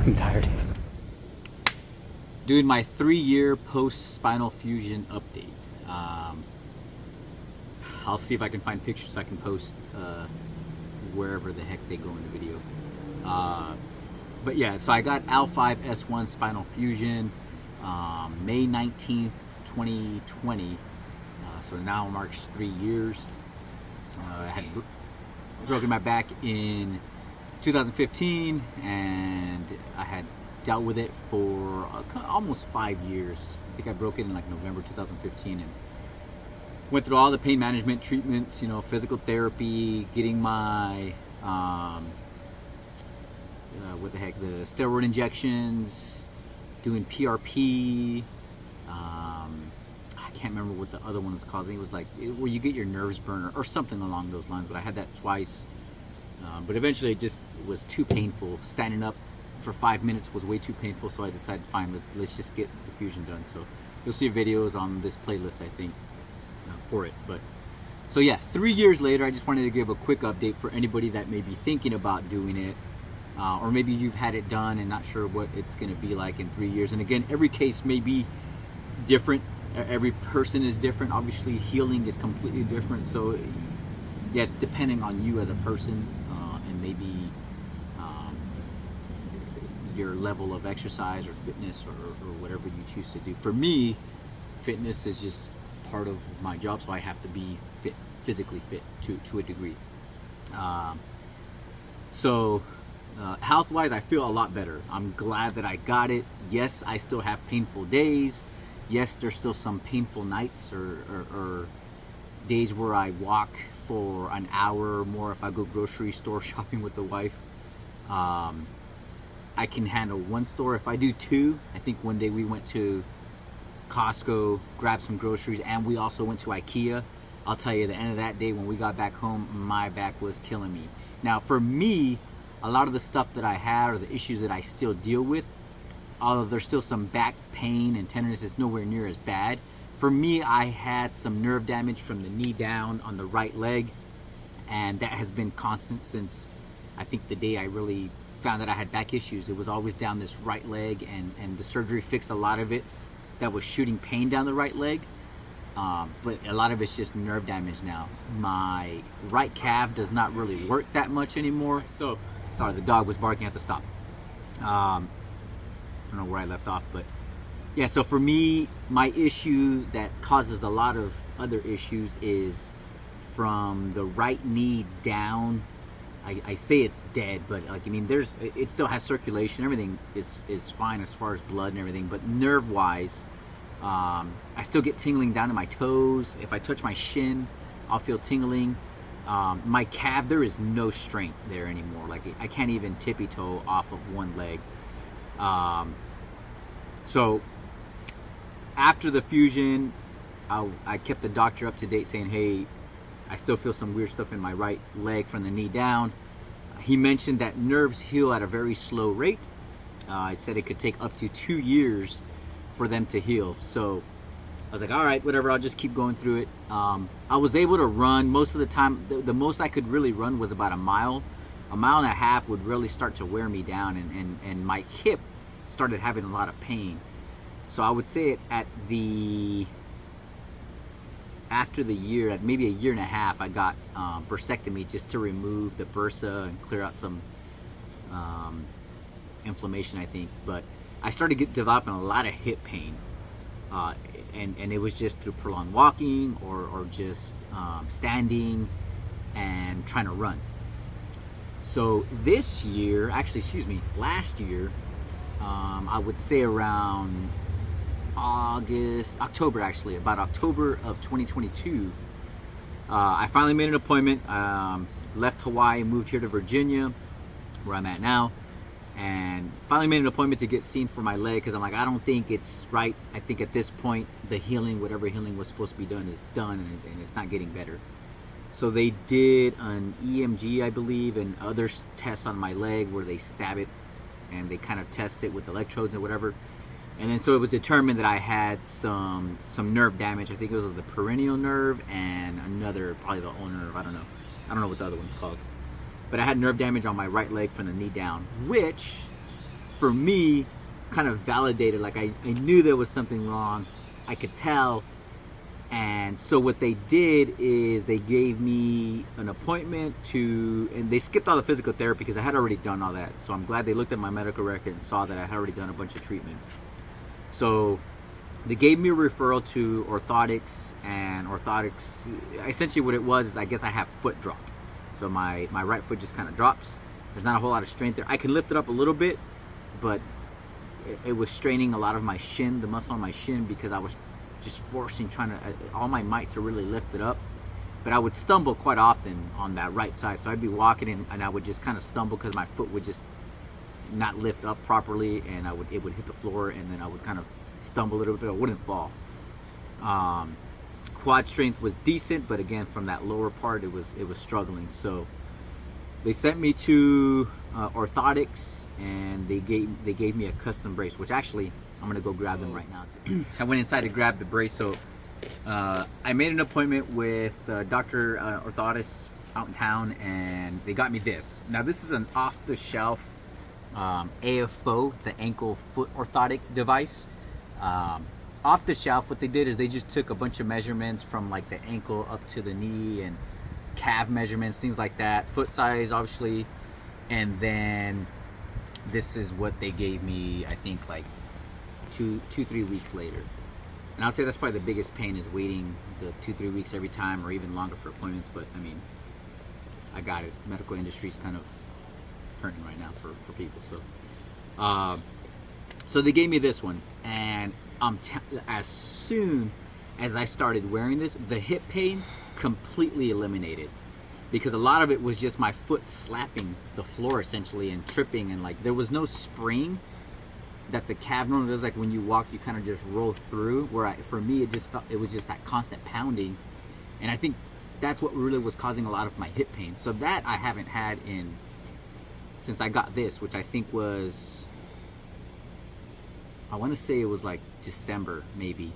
I'm tired. Doing my 3-year post-spinal fusion update. I'll see if I can find pictures so I can post wherever the heck they go in the video. But yeah, so I got L5S1 spinal fusion May 19th, 2020. So now marks 3 years. I had broken my back in 2015, and I had dealt with it for almost 5 years. I think I broke it in like November 2015, and went through all the pain management treatments, physical therapy, getting my the steroid injections, doing PRP. I can't remember what the other one was called. I think it was like where you get your nerves burned or something along those lines. But I had that twice. But eventually it just was too painful. Standing up for 5 minutes was way too painful, so I decided, fine, let's just get the fusion done. So you'll see videos on this playlist, I think, for it. But so yeah, 3 years later, I just wanted to give a quick update for anybody that may be thinking about doing it, or maybe you've had it done and not sure what it's going to be like in 3 years. And again, every case may be different. Every person is different. Obviously, healing is completely different. So yeah, it's depending on you as a person, and maybe your level of exercise or fitness or whatever you choose to do. For me, fitness is just part of my job, so I have to be fit, physically fit to a degree. Health-wise, I feel a lot better. I'm glad that I got it. Yes, I still have painful days. Yes, there's still some painful nights or days where I walk for an hour or more if I go grocery store shopping with the wife. I can handle one store. If I do two, I think one day we went to Costco, grabbed some groceries, and we also went to IKEA. I'll tell you, the end of that day when we got back home, my back was killing me. Now, for me, a lot of the stuff that I had or the issues that I still deal with, although there's still some back pain and tenderness, it's nowhere near as bad. For me, I had some nerve damage from the knee down on the right leg, and that has been constant since I think the day I really found that I had back issues. It was always down this right leg, and the surgery fixed a lot of it that was shooting pain down the right leg. But a lot of it's just nerve damage now. My right calf does not really work that much anymore. So, sorry, the dog was barking at the stop. I don't know where I left off, but yeah, so for me, my issue that causes a lot of other issues is from the right knee down. I say it's dead, but it still has circulation. Everything is fine as far as blood and everything, but nerve-wise, I still get tingling down to my toes. If I touch my shin, I'll feel tingling. My calf, there is no strength there anymore. Like, I can't even tippy-toe off of one leg. So after the fusion, I kept the doctor up to date saying, hey, I still feel some weird stuff in my right leg from the knee down. He mentioned that nerves heal at a very slow rate. I said it could take up to 2 years for them to heal. So I was like, all right, whatever, I'll just keep going through it. I was able to run most of the time. The most I could really run was about a mile. A mile and a half would really start to wear me down, and my hip started having a lot of pain. So I would say after the year, at maybe a year and a half, I got bursectomy just to remove the bursa and clear out some inflammation, I think. But I started developing a lot of hip pain, and it was just through prolonged walking or just standing and trying to run. So last year, I would say around October about October of 2022, I finally made an appointment, left Hawaii, moved here to Virginia, where I'm at now, and finally made an appointment to get seen for my leg, because I'm like, I don't think it's right. I think at this point, the healing, whatever healing was supposed to be done, is done, and it's not getting better. So they did an EMG, I believe, and other tests on my leg where they stab it and they kind of test it with electrodes and whatever. And then so it was determined that I had some nerve damage. I think it was the peroneal nerve and another, probably the ulnar nerve. I don't know what the other one's called. But I had nerve damage on my right leg from the knee down, which for me, kind of validated, like I knew there was something wrong. I could tell. And so what they did is they gave me an appointment and they skipped all the physical therapy because I had already done all that. So I'm glad they looked at my medical record and saw that I had already done a bunch of treatment. So they gave me a referral to orthotics, and orthotics, essentially what it was is I guess I have foot drop. So my right foot just kind of drops. There's not a whole lot of strength there. I can lift it up a little bit, but it was straining a lot of my shin, the muscle on my shin, because I was just forcing, trying to, all my might to really lift it up. But I would stumble quite often on that right side. So I'd be walking and I would just kind of stumble because my foot would just not lift up properly, and it would hit the floor, and then I would kind of stumble a little bit. I wouldn't fall. Quad strength was decent, but again, from that lower part, it was struggling. So they sent me to orthotics, and they gave me a custom brace, which actually I'm gonna go grab them right now. I went inside to grab the brace. So I made an appointment with Dr. Orthotist out in town, and they got me this. Now this is an off-the-shelf AFO. It's an ankle foot orthotic device. Off the shelf, what they did is they just took a bunch of measurements from like the ankle up to the knee, and calf measurements, things like that, foot size obviously, and then this is what they gave me, I think like 2-3 weeks later. And I'll say that's probably the biggest pain, is waiting the 2-3 weeks every time, or even longer for appointments. But I mean, I got it. Medical industry's kind of hurting right now for people. So they gave me this one, and as soon as I started wearing this, the hip pain completely eliminated, because a lot of it was just my foot slapping the floor essentially and tripping, and like there was no spring that the calf normally does. Like when you walk, you kind of just roll through. For me, it was just that constant pounding, and I think that's what really was causing a lot of my hip pain. So that I haven't had since I got this, which I think was, I want to say it was like December, maybe.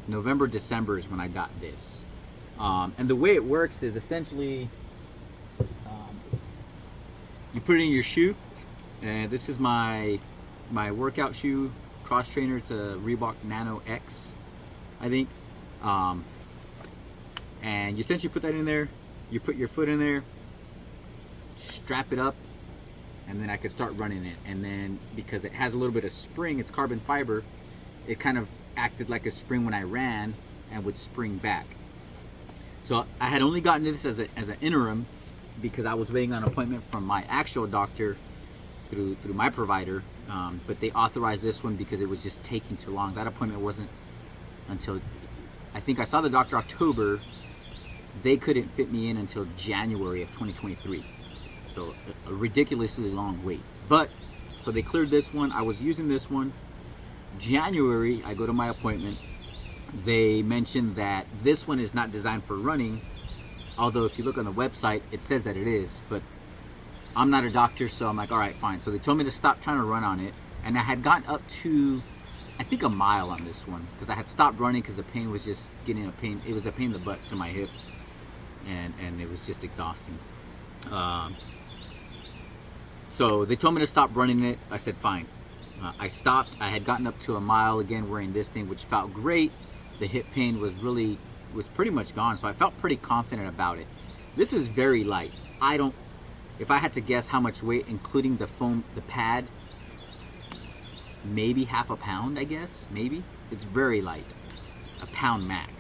November, December is when I got this. And the way it works is essentially, you put it in your shoe. And this is my workout shoe, cross trainer. It's a Reebok Nano X, I think. And you essentially put that in there. You put your foot in there, strap it up, and then I could start running it. And then because it has a little bit of spring, it's carbon fiber, it kind of acted like a spring when I ran and would spring back. So I had only gotten this as an interim because I was waiting on an appointment from my actual doctor through my provider, but they authorized this one because it was just taking too long. That appointment wasn't until, I think I saw the doctor October. They couldn't fit me in until January of 2023. So a ridiculously long wait. But, so they cleared this one. I was using this one. January, I go to my appointment. They mentioned that this one is not designed for running, although if you look on the website, it says that it is. But I'm not a doctor, so I'm like, all right, fine. So they told me to stop trying to run on it. And I had gotten up to, I think, a mile on this one, because I had stopped running because the pain was just getting a pain. It was a pain in the butt to my hip, and it was just exhausting. So they told me to stop running it. I said, fine. I stopped. I had gotten up to a mile again wearing this thing, which felt great. The hip pain was pretty much gone, so I felt pretty confident about it. This is very light. If I had to guess how much weight, including the foam, the pad, maybe half a pound, I guess, maybe. It's very light, a pound max.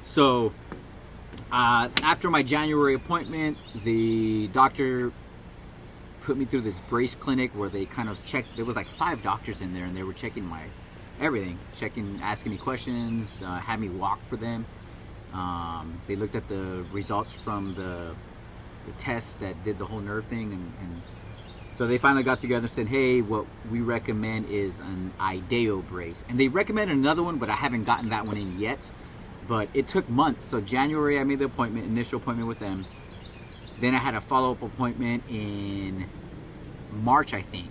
So after my January appointment, the doctor put me through this brace clinic where they kind of checked. There was like 5 doctors in there, and they were checking my everything, asking me questions, had me walk for them. They looked at the results from the test that did the whole nerve thing, and so they finally got together and said, hey, what we recommend is an IDEO brace. And they recommended another one, but I haven't gotten that one in yet. But it took months. So January, I made the initial appointment with them. Then I had a follow-up appointment in March, I think.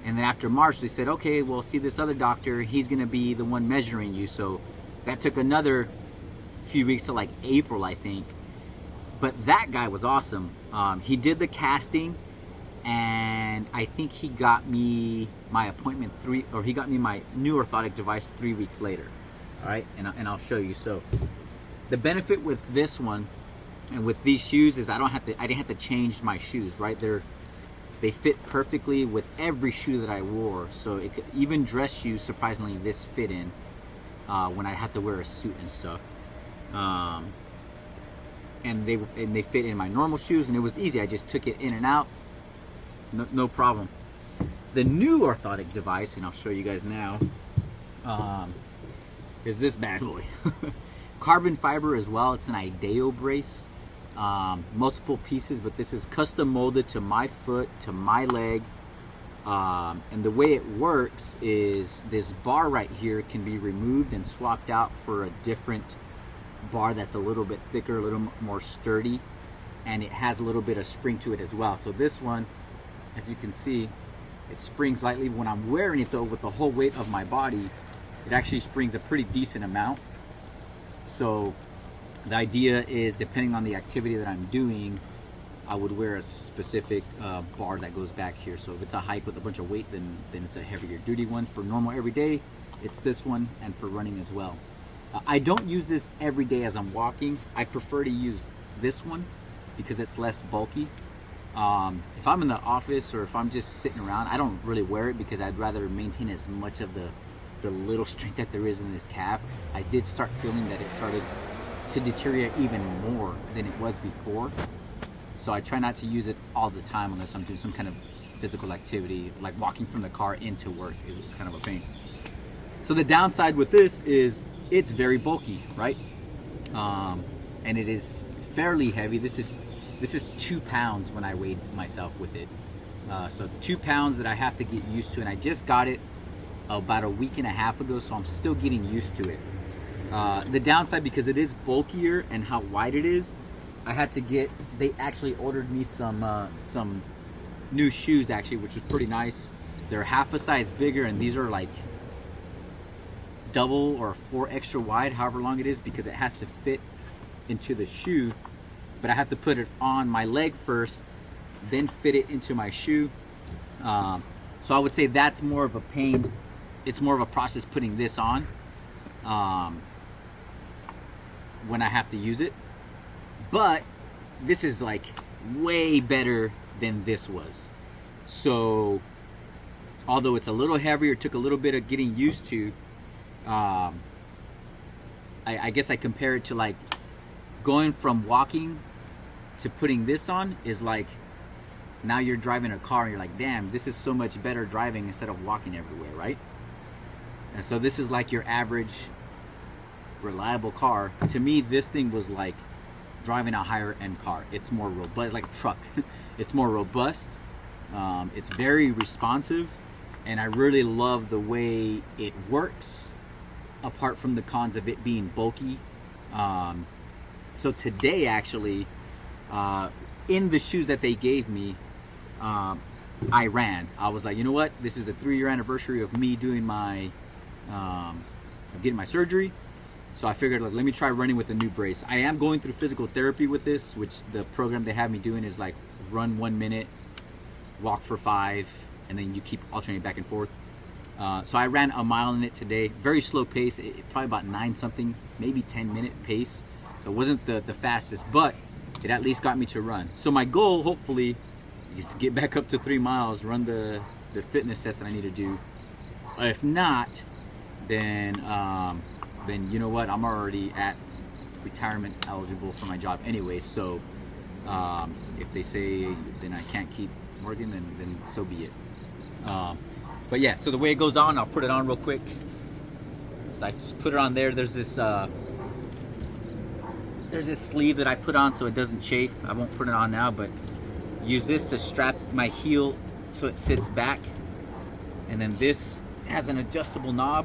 And then after March, they said, okay, we'll see this other doctor. He's going to be the one measuring you. So that took another few weeks to like April, I think. But that guy was awesome. He did the casting, and I think he got me my appointment he got me my new orthotic device 3 weeks later. All right, and I'll show you. So the benefit with this one and with these shoes is I didn't have to change my shoes, right? They fit perfectly with every shoe that I wore. So even dress shoes, surprisingly, this fit in when I had to wear a suit and stuff. And they fit in my normal shoes, and it was easy. I just took it in and out, no problem. The new orthotic device, and I'll show you guys now, is this bad boy. Carbon fiber as well. It's an Ideo brace, multiple pieces, but this is custom molded to my foot, to my leg. And the way it works is this bar right here can be removed and swapped out for a different bar that's a little bit thicker, a little more sturdy, and it has a little bit of spring to it as well. So this one, as you can see, it springs lightly. When I'm wearing it though, with the whole weight of my body, it actually springs a pretty decent amount. So the idea is, depending on the activity that I'm doing, I would wear a specific bar that goes back here. So if it's a hike with a bunch of weight, then it's a heavier duty one. For normal everyday, it's this one, and for running as well. I don't use this every day as I'm walking. I prefer to use this one because it's less bulky. If I'm in the office or if I'm just sitting around, I don't really wear it because I'd rather maintain as much of the little strength that there is in this calf. I did start feeling that it started to deteriorate even more than it was before. So I try not to use it all the time unless I'm doing some kind of physical activity, like walking from the car into work. It was kind of a pain. So the downside with this is it's very bulky, right? And it is fairly heavy. This is 2 pounds when I weighed myself with it. So 2 pounds that I have to get used to, and I just got it about a week and a half ago, so I'm still getting used to it. The downside, because it is bulkier and how wide it is, they actually ordered me some new shoes actually, which is pretty nice. They're half a size bigger, and these are like double or 4 extra wide, however long it is, because it has to fit into the shoe. But I have to put it on my leg first, then fit it into my shoe. So I would say that's more of a pain. It's more of a process putting this on when I have to use it. But this is like way better than this was. So although it's a little heavier, it took a little bit of getting used to. I guess I compare it to like going from walking to putting this on is like, now you're driving a car and you're like, damn, this is so much better driving instead of walking everywhere, right? And so this is like your average reliable car. To me, this thing was like driving a higher end car. It's more robust, like a truck. It's more robust. It's very responsive, and I really love the way it works, apart from the cons of it being bulky. So today, actually, in the shoes that they gave me, I ran. I was like, you know what? This is a 3-year anniversary of me doing my, getting my surgery. So I figured, like, let me try running with a new brace. I am going through physical therapy with this, which the program they have me doing is like run 1 minute, walk for 5, and then you keep alternating back and forth. So I ran a mile in it today. Very slow pace, probably about 9 something, maybe 10-minute pace. So it wasn't the fastest, but it at least got me to run. So my goal, hopefully, is to get back up to 3 miles, run the fitness test that I need to do. If not, then you know what? I'm already at retirement eligible for my job anyway. So if they say then I can't keep working, then so be it. But yeah, so the way it goes on, I'll put it on real quick. So I just put it on there. There's this sleeve that I put on so it doesn't chafe. I won't put it on now, but use this to strap my heel so it sits back. And then this has an adjustable knob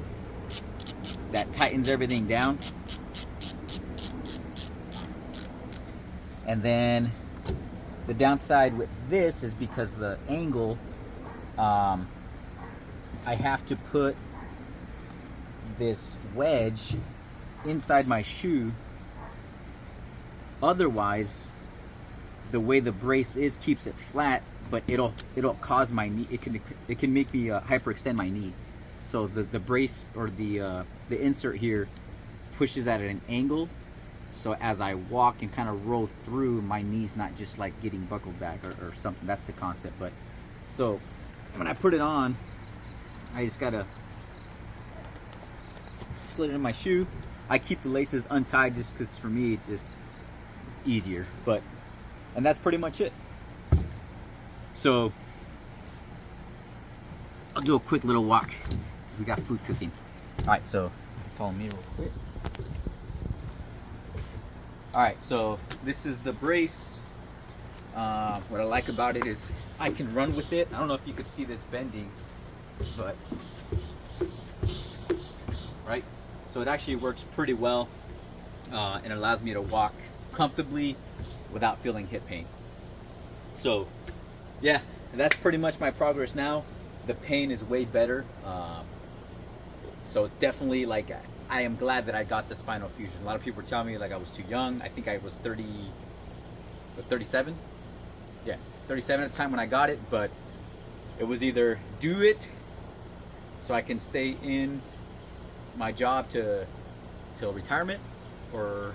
that tightens everything down. And then the downside with this is because the angle, I have to put this wedge inside my shoe. Otherwise, the way the brace is keeps it flat, but it'll cause my knee. It can make me hyperextend my knee. So the brace or the insert here pushes at an angle. So as I walk and kind of roll through, my knee's not just like getting buckled back or something. That's the concept. But so when I put it on, I just gotta slid it in my shoe. I keep the laces untied just because for me it's easier. And that's pretty much it. So I'll do a quick little walk. We got food cooking. All right, so follow me real quick. All right, so this is the brace. What I like about it is I can run with it. I don't know if you could see this bending, but right. So it actually works pretty well, and allows me to walk comfortably without feeling hip pain. So yeah, that's pretty much my progress now. The pain is way better. So definitely, like, I am glad that I got the spinal fusion. A lot of people were telling me like I was too young. I think I was 37? Yeah, 37 at the time when I got it, but it was either do it so I can stay in my job till retirement, or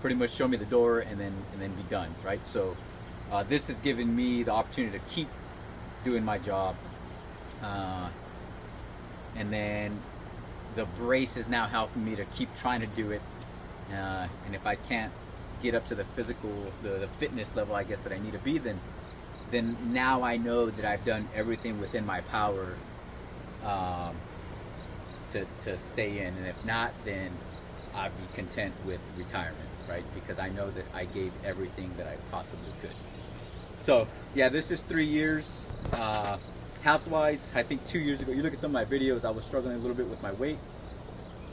pretty much show me the door and then be done, right? So this has given me the opportunity to keep doing my job, and then the brace is now helping me to keep trying to do it, and if I can't get up to the physical, the fitness level, I guess, that I need to be, then now I know that I've done everything within my power to stay in, and if not, then I'd be content with retirement, right? Because I know that I gave everything that I possibly could. So yeah, this is 3 years. Health-wise, I think 2 years ago, you look at some of my videos, I was struggling a little bit with my weight,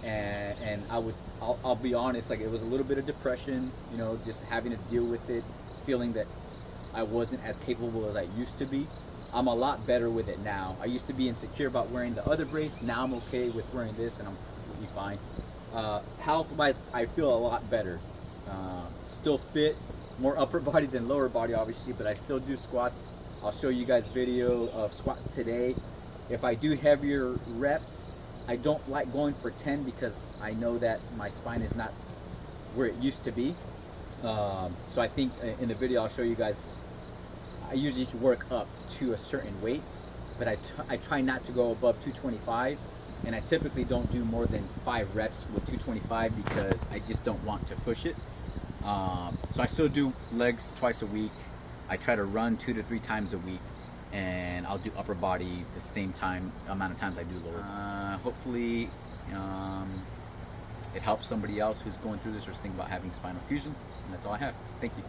and I'll be honest, like, it was a little bit of depression, you know, just having to deal with it, feeling that I wasn't as capable as I used to be. I'm a lot better with it now. I used to be insecure about wearing the other brace. Now I'm okay with wearing this, and I'm completely fine. Health-wise, I feel a lot better. Still fit, more upper body than lower body, obviously, but I still do squats. I'll show you guys video of squats today. If I do heavier reps, I don't like going for 10 because I know that my spine is not where it used to be. So I think in the video I'll show you guys, I usually work up to a certain weight, but I try not to go above 225, and I typically don't do more than 5 reps with 225 because I just don't want to push it. So I still do legs twice a week. I try to run 2 to 3 times a week, and I'll do upper body the same amount of times I do lower. Hopefully it helps somebody else who's going through this or is thinking about having spinal fusion, and that's all I have. Thank you.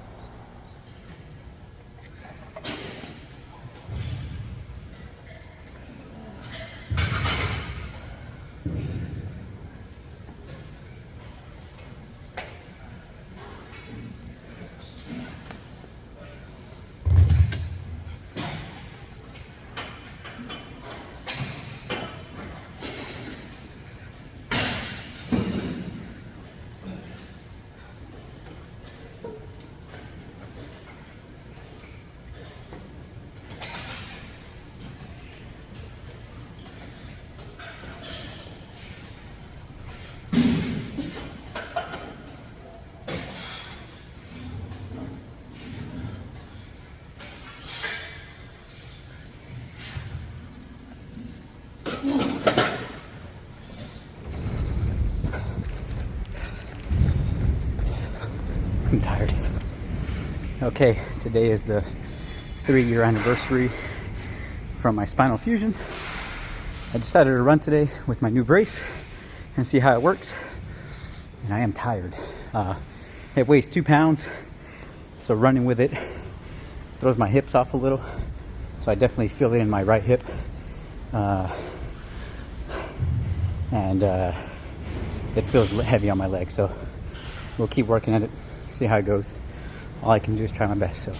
I'm tired. Okay, today is the 3-year anniversary from my spinal fusion. I decided to run today with my new brace and see how it works. And I am tired. It weighs 2 pounds, so running with it throws my hips off a little. So I definitely feel it in my right hip. And it feels heavy on my leg, so we'll keep working at it, see how it goes. All I can do is try my best. So